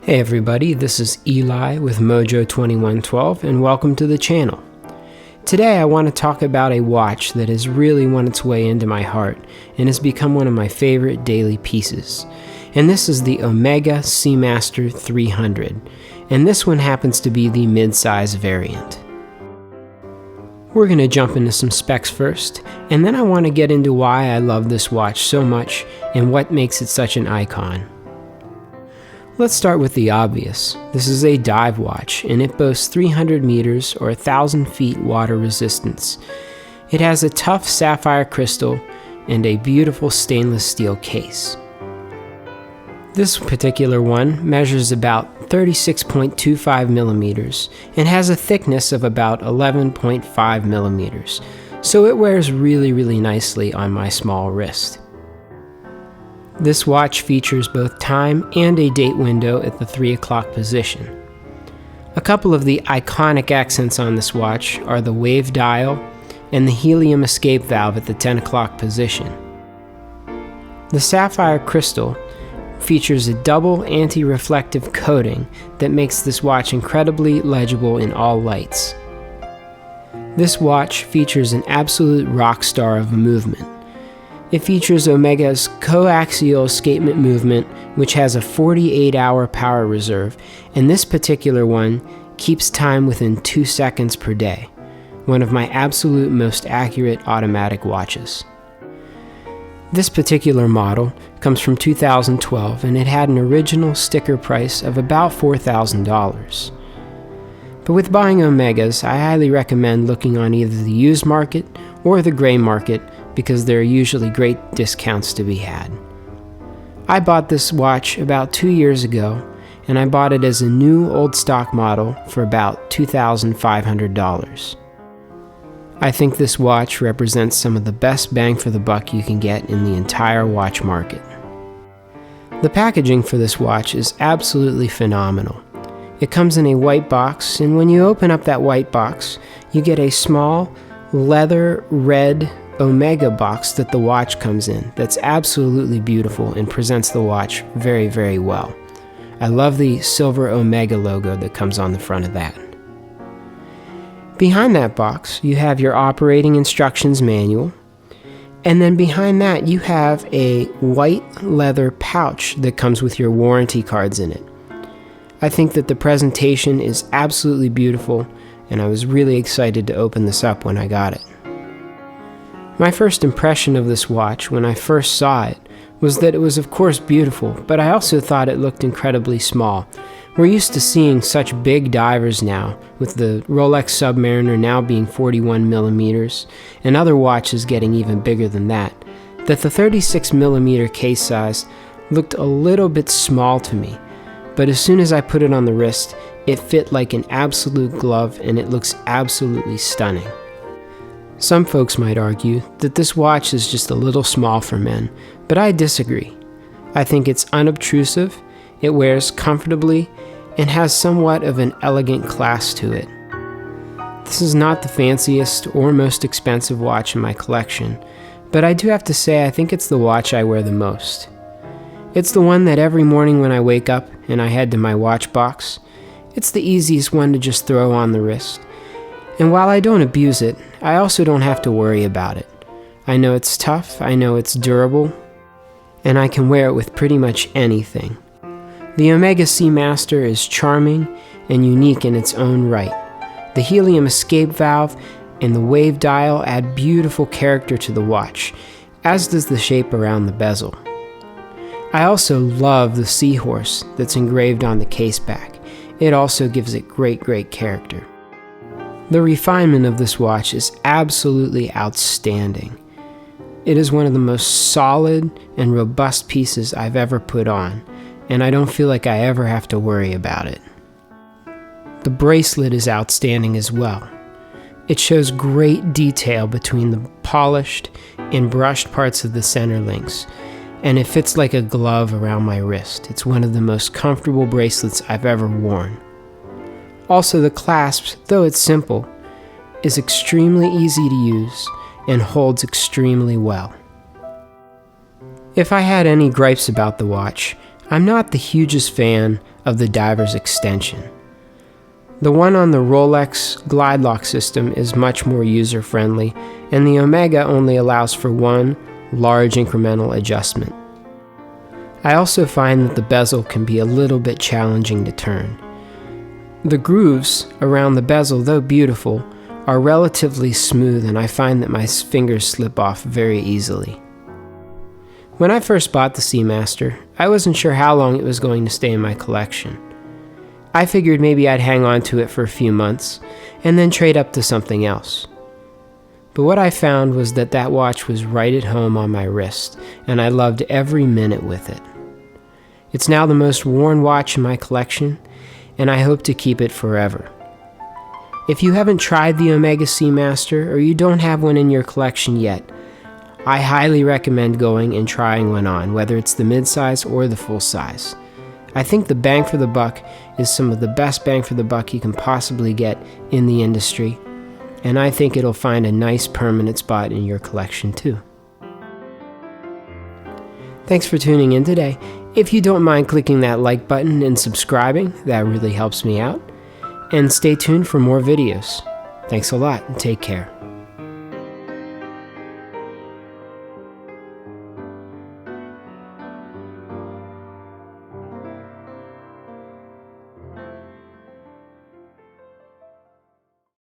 Hey everybody, this is Eli with Mojo2112 and welcome to the channel. Today I want to talk about a watch that has really won its way into my heart and has become one of my favorite daily pieces. And this is the Omega Seamaster 300, and this one happens to be the mid-size variant. We're going to jump into some specs first, and then I want to get into why I love this watch so much and what makes it such an icon. Let's start with the obvious. This is a dive watch, and it boasts 300 meters or 1,000 feet water resistance. It has a tough sapphire crystal and a beautiful stainless steel case. This particular one measures about 36.25 millimeters and has a thickness of about 11.5 millimeters, so it wears really nicely on my small wrist. This watch features both time and a date window at the 3 o'clock position. A couple of the iconic accents on this watch are the wave dial and the helium escape valve at the 10 o'clock position. The sapphire crystal features a double anti-reflective coating that makes this watch incredibly legible in all lights. This watch features an absolute rock star of a movement. It features Omega's coaxial escapement movement, which has a 48-hour power reserve, and this particular one keeps time within 2 seconds per day, one of my absolute most accurate automatic watches. This particular model comes from 2012, and it had an original sticker price of about $4,000. But with buying Omegas, I highly recommend looking on either the used market or the gray market, because there are usually great discounts to be had. I bought this watch about 2 years ago, and I bought it as a new old stock model for about $2,500. I think this watch represents some of the best bang for the buck you can get in the entire watch market. The packaging for this watch is absolutely phenomenal. It comes in a white box, and when you open up that white box, you get a small leather red Omega box that the watch comes in. That's absolutely beautiful and presents the watch very well. I love the silver Omega logo that comes on the front of that. Behind that box, you have your operating instructions manual, and then behind that you have a white leather pouch that comes with your warranty cards in it. I think that the presentation is absolutely beautiful, and I was really excited to open this up when I got it. My first impression of this watch when I first saw it was that it was of course beautiful, but I also thought it looked incredibly small. We're used to seeing such big divers now, with the Rolex Submariner now being 41 millimeters, and other watches getting even bigger than that the 36 millimeter case size looked a little bit small to me, but as soon as I put it on the wrist, it fit like an absolute glove and it looks absolutely stunning. Some folks might argue that this watch is just a little small for men, but I disagree. I think it's unobtrusive, it wears comfortably, and has somewhat of an elegant class to it. This is not the fanciest or most expensive watch in my collection, but I do have to say I think it's the watch I wear the most. It's the one that every morning when I wake up and I head to my watch box, it's the easiest one to just throw on the wrist. And while I don't abuse it, I also don't have to worry about it. I know it's tough, I know it's durable, and I can wear it with pretty much anything. The Omega Seamaster is charming and unique in its own right. The helium escape valve and the wave dial add beautiful character to the watch, as does the shape around the bezel. I also love the seahorse that's engraved on the case back. It also gives it great character. The refinement of this watch is absolutely outstanding. It is one of the most solid and robust pieces I've ever put on, and I don't feel like I ever have to worry about it. The bracelet is outstanding as well. It shows great detail between the polished and brushed parts of the center links, and it fits like a glove around my wrist. It's one of the most comfortable bracelets I've ever worn. Also, the clasp, though it's simple, is extremely easy to use and holds extremely well. If I had any gripes about the watch, I'm not the hugest fan of the diver's extension. The one on the Rolex glide lock system is much more user-friendly, and the Omega only allows for one large incremental adjustment. I also find that the bezel can be a little bit challenging to turn. The grooves around the bezel, though beautiful, are relatively smooth, and I find that my fingers slip off very easily. When I first bought the Seamaster, I wasn't sure how long it was going to stay in my collection. I figured maybe I'd hang on to it for a few months, and then trade up to something else. But what I found was that that watch was right at home on my wrist, and I loved every minute with it. It's now the most worn watch in my collection, and I hope to keep it forever. If you haven't tried the Omega Seamaster, or you don't have one in your collection yet, I highly recommend going and trying one on, whether it's the mid-size or the full-size. I think the bang for the buck is some of the best bang for the buck you can possibly get in the industry, and I think it'll find a nice permanent spot in your collection too. Thanks for tuning in today. If you don't mind clicking that like button and subscribing, that really helps me out. And stay tuned for more videos. Thanks a lot and take care.